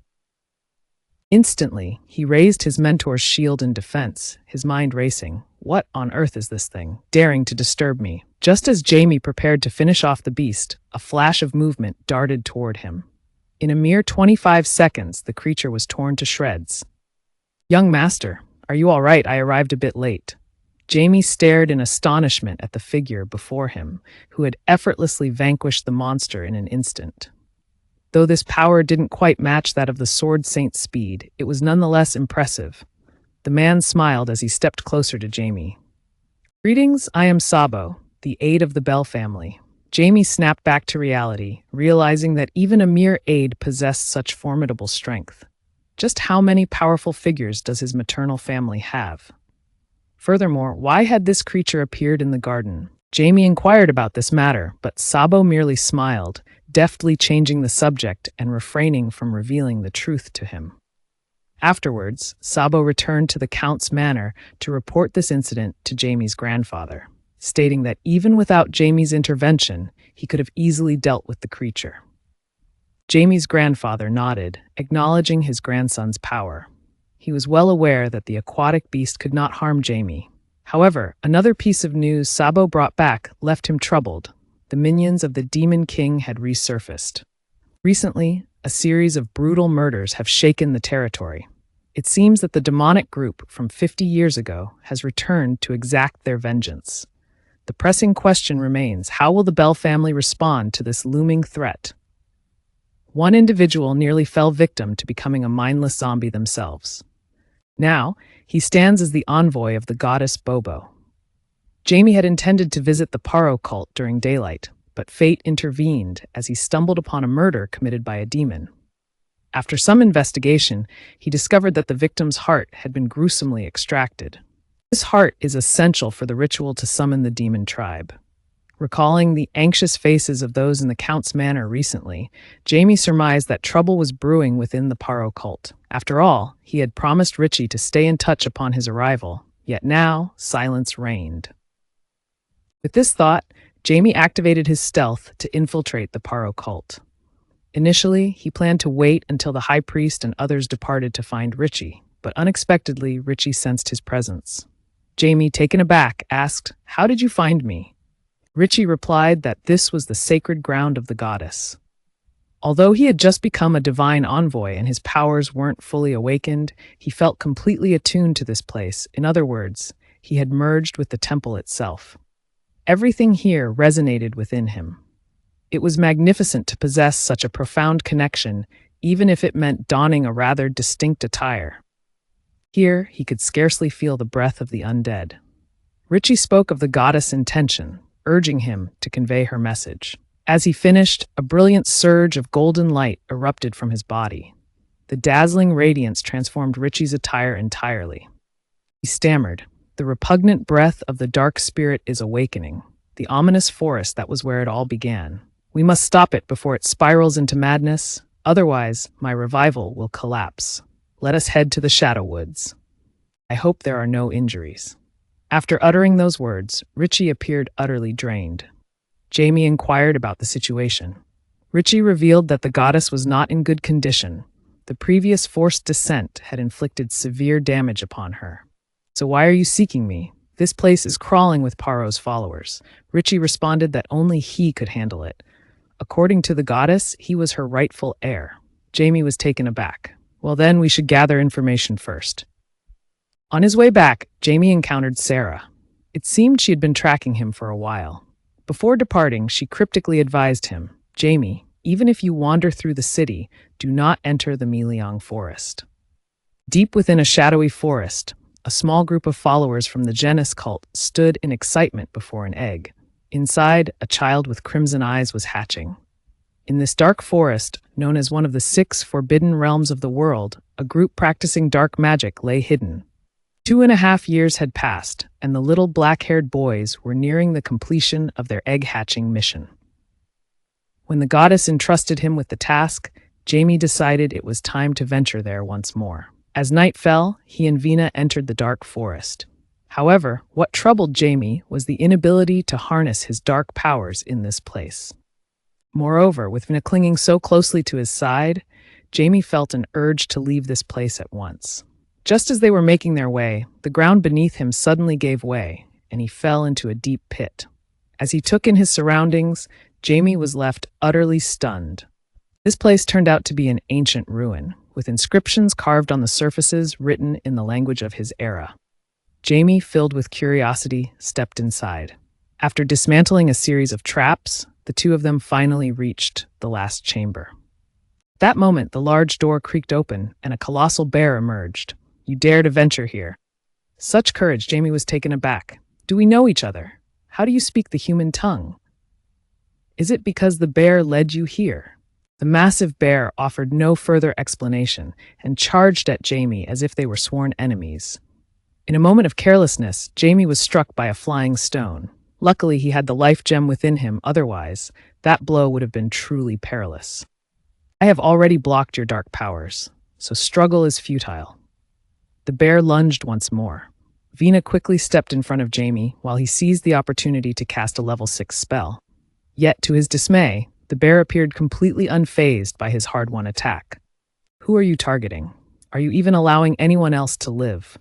Instantly, he raised his mentor's shield in defense, his mind racing. What on earth is this thing, daring to disturb me? Just as Jamie prepared to finish off the beast, a flash of movement darted toward him. In a mere 25 seconds, the creature was torn to shreds. "Young master, are you all right? I arrived a bit late." Jamie stared in astonishment at the figure before him, who had effortlessly vanquished the monster in an instant. Though this power didn't quite match that of the Sword Saint's speed, it was nonetheless impressive. The man smiled as he stepped closer to Jamie. "Greetings, I am Sabo, the aide of the Bell family." Jamie snapped back to reality, realizing that even a mere aide possessed such formidable strength. Just how many powerful figures does his maternal family have? Furthermore, why had this creature appeared in the garden? Jamie inquired about this matter, but Sabo merely smiled, deftly changing the subject and refraining from revealing the truth to him. Afterwards, Sabo returned to the Count's manor to report this incident to Jamie's grandfather, stating that even without Jamie's intervention, he could have easily dealt with the creature. Jamie's grandfather nodded, acknowledging his grandson's power. He was well aware that the aquatic beast could not harm Jamie. However, another piece of news Sabo brought back left him troubled. The minions of the Demon King had resurfaced. Recently, a series of brutal murders have shaken the territory. It seems that the demonic group from 50 years ago has returned to exact their vengeance. The pressing question remains, how will the Bell family respond to this looming threat? One individual nearly fell victim to becoming a mindless zombie themselves. Now, he stands as the envoy of the goddess Bobo. Jamie had intended to visit the Paro cult during daylight, but fate intervened as he stumbled upon a murder committed by a demon. After some investigation, he discovered that the victim's heart had been gruesomely extracted. This heart is essential for the ritual to summon the demon tribe. Recalling the anxious faces of those in the Count's manor recently, Jamie surmised that trouble was brewing within the Paro cult. After all, he had promised Richie to stay in touch upon his arrival, yet now silence reigned. With this thought, Jamie activated his stealth to infiltrate the Paro cult. Initially, he planned to wait until the High Priest and others departed to find Richie, but unexpectedly, Richie sensed his presence. Jamie, taken aback, asked, "How did you find me?" Richie replied that this was the sacred ground of the goddess. Although he had just become a divine envoy and his powers weren't fully awakened, he felt completely attuned to this place. In other words, he had merged with the temple itself. Everything here resonated within him. It was magnificent to possess such a profound connection, even if it meant donning a rather distinct attire. Here, he could scarcely feel the breath of the undead. Richie spoke of the goddess' intention, urging him to convey her message. As he finished, a brilliant surge of golden light erupted from his body. The dazzling radiance transformed Richie's attire entirely. He stammered, "The repugnant breath of the dark spirit is awakening. The ominous forest, that was where it all began. We must stop it before it spirals into madness. Otherwise, my revival will collapse. Let us head to the Shadow Woods. I hope there are no injuries." After uttering those words, Richie appeared utterly drained. Jamie inquired about the situation. Richie revealed that the goddess was not in good condition. The previous forced descent had inflicted severe damage upon her. "So why are you seeking me?" This place is crawling with Paro's followers. Richie responded that only he could handle it. According to the goddess, he was her rightful heir. Jamie was taken aback. Well, then we should gather information first. On his way back, Jamie encountered Sarah. It seemed she had been tracking him for a while. Before departing, she cryptically advised him, Jamie, even if you wander through the city, do not enter the Miliang forest. Deep within a shadowy forest, a small group of followers from the Genis cult stood in excitement before an egg. Inside, a child with crimson eyes was hatching. In this dark forest, known as one of the 6 forbidden realms of the world, a group practicing dark magic lay hidden. 2.5 years had passed, and the little black-haired boys were nearing the completion of their egg-hatching mission. When the goddess entrusted him with the task, Jamie decided it was time to venture there once more. As night fell, he and Vina entered the dark forest. However, what troubled Jamie was the inability to harness his dark powers in this place. Moreover, with Vina clinging so closely to his side, Jamie felt an urge to leave this place at once. Just as they were making their way, the ground beneath him suddenly gave way, and he fell into a deep pit. As he took in his surroundings, Jamie was left utterly stunned. This place turned out to be an ancient ruin, with inscriptions carved on the surfaces written in the language of his era. Jamie, filled with curiosity, stepped inside. After dismantling a series of traps, the two of them finally reached the last chamber. At that moment, the large door creaked open, and a colossal bear emerged. You dare to venture here. Such courage, Jamie was taken aback. Do we know each other? How do you speak the human tongue? Is it because the bear led you here? The massive bear offered no further explanation and charged at Jamie as if they were sworn enemies. In a moment of carelessness, Jamie was struck by a flying stone. Luckily, he had the life gem within him, otherwise, that blow would have been truly perilous. I have already blocked your dark powers, so struggle is futile. The bear lunged once more. Vina quickly stepped in front of Jamie while he seized the opportunity to cast a level 6 spell. Yet, to his dismay, the bear appeared completely unfazed by his hard-won attack. Who are you targeting? Are you even allowing anyone else to live?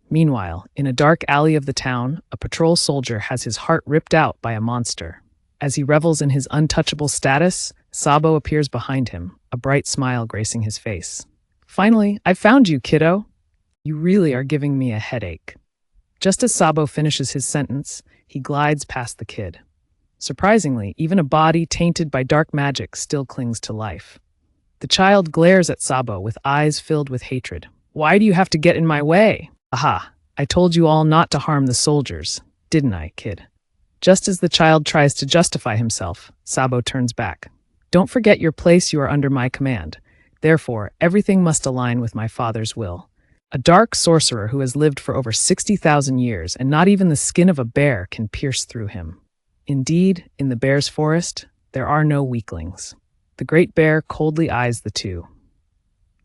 Meanwhile, in a dark alley of the town, a patrol soldier has his heart ripped out by a monster. As he revels in his untouchable status, Sabo appears behind him, a bright smile gracing his face. Finally, I've found you, kiddo. You really are giving me a headache. Just as Sabo finishes his sentence, he glides past the kid. Surprisingly, even a body tainted by dark magic still clings to life. The child glares at Sabo with eyes filled with hatred. Why do you have to get in my way? Aha, I told you all not to harm the soldiers, didn't I, kid? Just as the child tries to justify himself, Sabo turns back. Don't forget your place, you are under my command. Therefore, everything must align with my father's will. A dark sorcerer who has lived for over 60,000 years and not even the skin of a bear can pierce through him. Indeed, in the bear's forest, there are no weaklings. The great bear coldly eyes the two.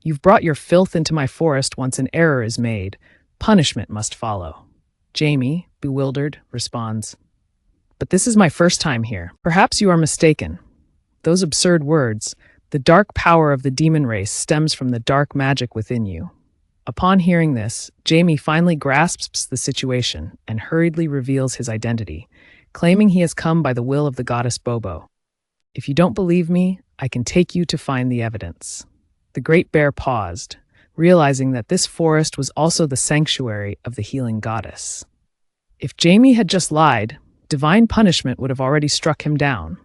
You've brought your filth into my forest once an error is made. Punishment must follow. Jamie, bewildered, responds, But this is my first time here. Perhaps you are mistaken. Those absurd words, the dark power of the demon race stems from the dark magic within you. Upon hearing this, Jamie finally grasps the situation and hurriedly reveals his identity, claiming he has come by the will of the goddess Bobo. If you don't believe me, I can take you to find the evidence. The great bear paused, realizing that this forest was also the sanctuary of the healing goddess. If Jamie had just lied, divine punishment would have already struck him down.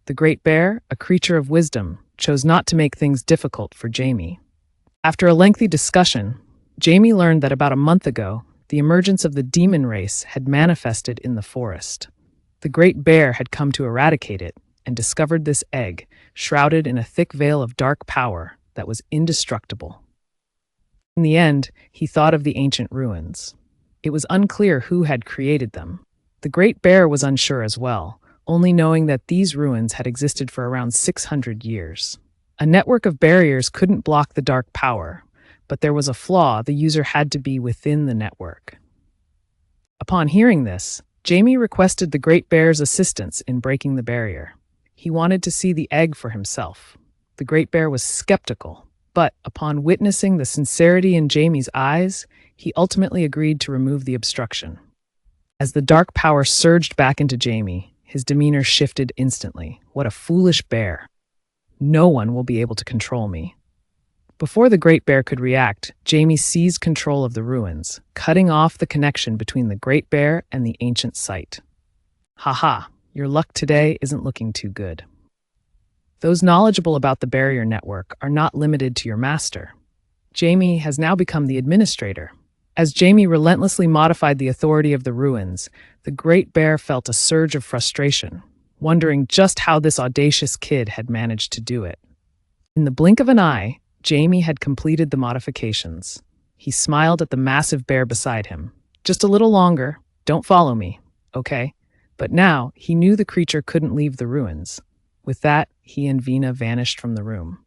The great bear, a creature of wisdom, chose not to make things difficult for Jamie. After a lengthy discussion, Jamie learned that about a month ago, the emergence of the demon race had manifested in the forest. The great bear had come to eradicate it and discovered this egg, shrouded in a thick veil of dark power that was indestructible. In the end, he thought of the ancient ruins. It was unclear who had created them. The great bear was unsure as well, only knowing that these ruins had existed for around 600 years. A network of barriers couldn't block the dark power, but there was a flaw: the user had to be within the network. Upon hearing this, Jamie requested the great bear's assistance in breaking the barrier. He wanted to see the egg for himself. The great bear was skeptical, but upon witnessing the sincerity in Jamie's eyes, he ultimately agreed to remove the obstruction. As the dark power surged back into Jamie, his demeanor shifted instantly. What a foolish bear. No one will be able to control me. Before the Great Bear could react, Jamie seized control of the ruins, cutting off the connection between the Great Bear and the ancient site. Haha, your luck today isn't looking too good. Those knowledgeable about the barrier network are not limited to your master. Jamie has now become the administrator. As Jamie relentlessly modified the authority of the ruins, the Great Bear felt a surge of frustration, wondering just how this audacious kid had managed to do it. In the blink of an eye, Jamie had completed the modifications. He smiled at the massive bear beside him. Just a little longer. Don't follow me, okay? But now, he knew the creature couldn't leave the ruins. With that, he and Vina vanished from the room.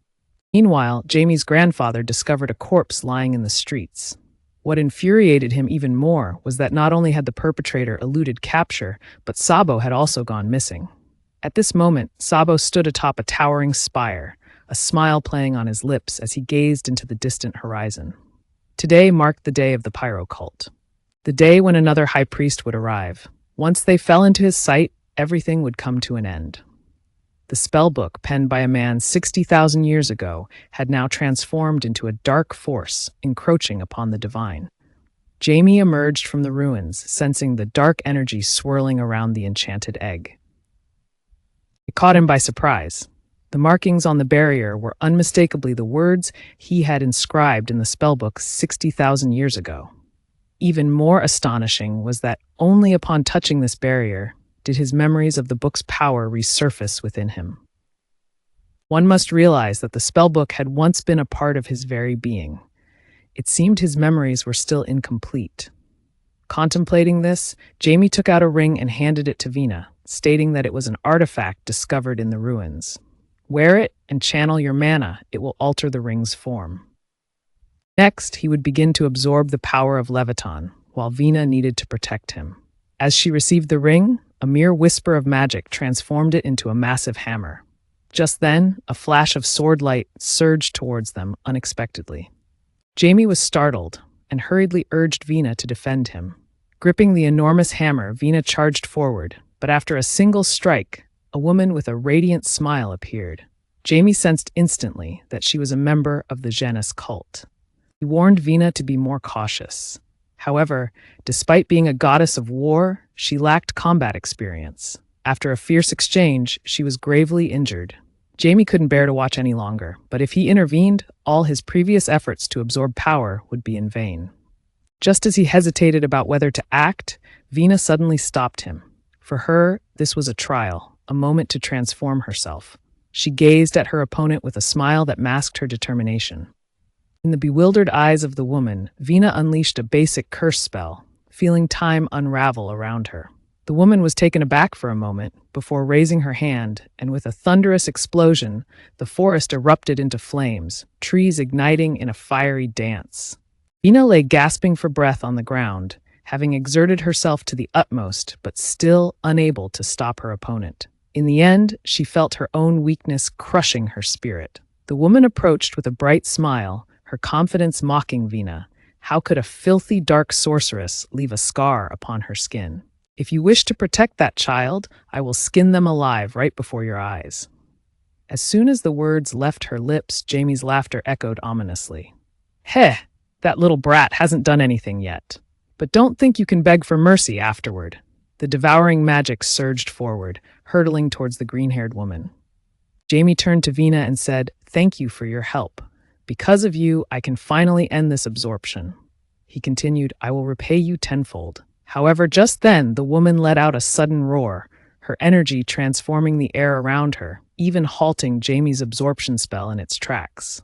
Meanwhile, Jamie's grandfather discovered a corpse lying in the streets. What infuriated him even more was that not only had the perpetrator eluded capture, but Sabo had also gone missing. At this moment, Sabo stood atop a towering spire, a smile playing on his lips as he gazed into the distant horizon. Today marked the day of the pyro cult. The day when another high priest would arrive. Once they fell into his sight, everything would come to an end. The spellbook, penned by a man 60,000 years ago, had now transformed into a dark force, encroaching upon the divine. Jamie emerged from the ruins, sensing the dark energy swirling around the enchanted egg. It caught him by surprise. The markings on the barrier were unmistakably the words he had inscribed in the spellbook 60,000 years ago. Even more astonishing was that only upon touching this barrier did his memories of the book's power resurface within him. One must realize that the spellbook had once been a part of his very being. It seemed his memories were still incomplete. Contemplating this, Jamie took out a ring and handed it to Vina, stating that it was an artifact discovered in the ruins. Wear it and channel your mana, it will alter the ring's form. Next, he would begin to absorb the power of Leviton, while Vina needed to protect him. As she received the ring, a mere whisper of magic transformed it into a massive hammer. Just then, a flash of sword light surged towards them unexpectedly. Jamie was startled and hurriedly urged Vina to defend him. Gripping the enormous hammer, Vina charged forward, but after a single strike, a woman with a radiant smile appeared. Jamie sensed instantly that she was a member of the Janus cult. He warned Vina to be more cautious. However, despite being a goddess of war, she lacked combat experience. After a fierce exchange, she was gravely injured. Jamie couldn't bear to watch any longer, but if he intervened, all his previous efforts to absorb power would be in vain. Just as he hesitated about whether to act, Vina suddenly stopped him. For her, this was a trial, a moment to transform herself. She gazed at her opponent with a smile that masked her determination. In the bewildered eyes of the woman, Vina unleashed a basic curse spell, feeling time unravel around her. The woman was taken aback for a moment, before raising her hand, and with a thunderous explosion, the forest erupted into flames, trees igniting in a fiery dance. Vina lay gasping for breath on the ground, having exerted herself to the utmost, but still unable to stop her opponent. In the end, she felt her own weakness crushing her spirit. The woman approached with a bright smile, her confidence mocking Vina. How could a filthy dark sorceress leave a scar upon her skin? If you wish to protect that child, I will skin them alive right before your eyes. As soon as the words left her lips, Jamie's laughter echoed ominously. Heh, that little brat hasn't done anything yet. But don't think you can beg for mercy afterward. The devouring magic surged forward, hurtling towards the green-haired woman. Jamie turned to Vina and said, "Thank you for your help. Because of you, I can finally end this absorption." He continued, "I will repay you tenfold." However, just then, the woman let out a sudden roar, her energy transforming the air around her, even halting Jamie's absorption spell in its tracks.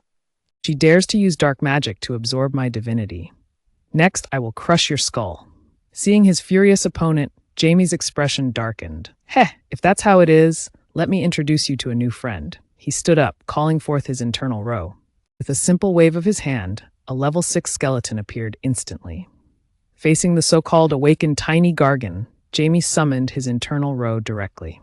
She dares to use dark magic to absorb my divinity. Next, I will crush your skull. Seeing his furious opponent, Jamie's expression darkened. Heh, if that's how it is, let me introduce you to a new friend. He stood up, calling forth his internal row. With a simple wave of his hand, a level 6 skeleton appeared instantly. Facing the so-called awakened tiny Gargan, Jamie summoned his internal row directly.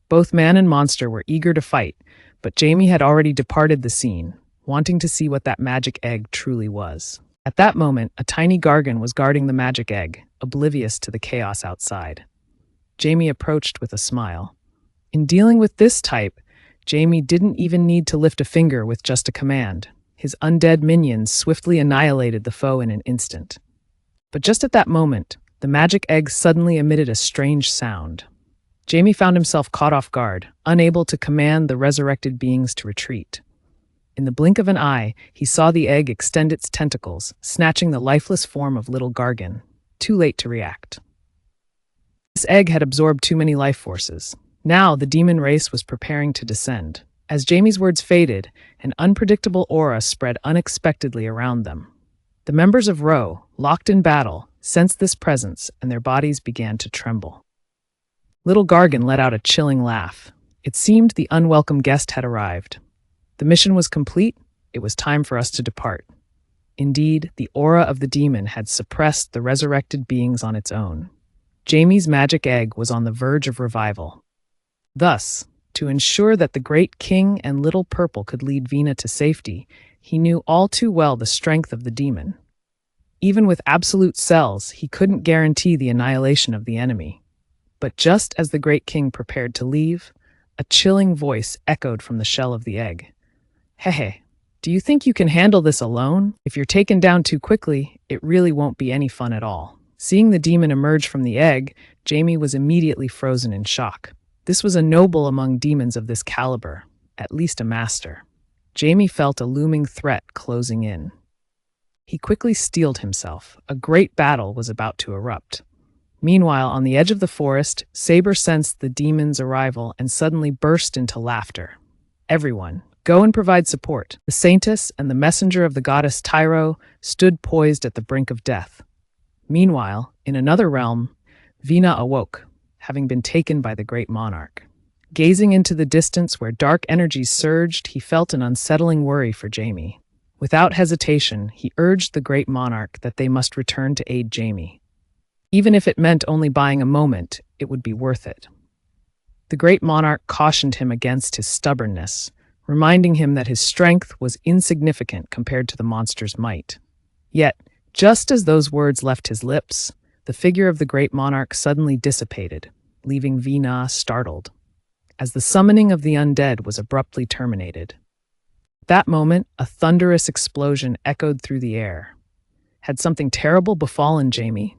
Both man and monster were eager to fight, but Jamie had already departed the scene, wanting to see what that magic egg truly was. At that moment, a tiny Gargan was guarding the magic egg, oblivious to the chaos outside. Jamie approached with a smile. In dealing with this type, Jamie didn't even need to lift a finger with just a command. His undead minions swiftly annihilated the foe in an instant. But just at that moment, the magic egg suddenly emitted a strange sound. Jamie found himself caught off guard, unable to command the resurrected beings to retreat. In the blink of an eye, he saw the egg extend its tentacles, snatching the lifeless form of little Gargan. Too late to react. This egg had absorbed too many life forces. Now the demon race was preparing to descend. As Jamie's words faded, an unpredictable aura spread unexpectedly around them. The members of Ro, locked in battle, sensed this presence and their bodies began to tremble. Little Gargan let out a chilling laugh. It seemed the unwelcome guest had arrived. The mission was complete. It was time for us to depart. Indeed, the aura of the demon had suppressed the resurrected beings on its own. Jamie's magic egg was on the verge of revival. Thus, to ensure that the great king and little purple could lead Vina to safety, he knew all too well the strength of the demon. Even with absolute cells, he couldn't guarantee the annihilation of the enemy. But just as the great king prepared to leave, a chilling voice echoed from the shell of the egg. Hehe, do you think you can handle this alone? If you're taken down too quickly, it really won't be any fun at all. Seeing the demon emerge from the egg, Jamie was immediately frozen in shock. This was a noble among demons of this caliber, at least a master. Jamie felt a looming threat closing in. He quickly steeled himself. A great battle was about to erupt. Meanwhile, on the edge of the forest, Saber sensed the demon's arrival and suddenly burst into laughter. Everyone, go and provide support. The saintess and the messenger of the goddess Tyro stood poised at the brink of death. Meanwhile, in another realm, Vina awoke, having been taken by the great monarch. Gazing into the distance where dark energies surged, he felt an unsettling worry for Jamie. Without hesitation, he urged the great monarch that they must return to aid Jamie. Even if it meant only buying a moment, it would be worth it. The great monarch cautioned him against his stubbornness, reminding him that his strength was insignificant compared to the monster's might. Yet, just as those words left his lips, the figure of the great monarch suddenly dissipated, leaving Vina startled, as the summoning of the undead was abruptly terminated. At that moment, a thunderous explosion echoed through the air. Had something terrible befallen Jamie?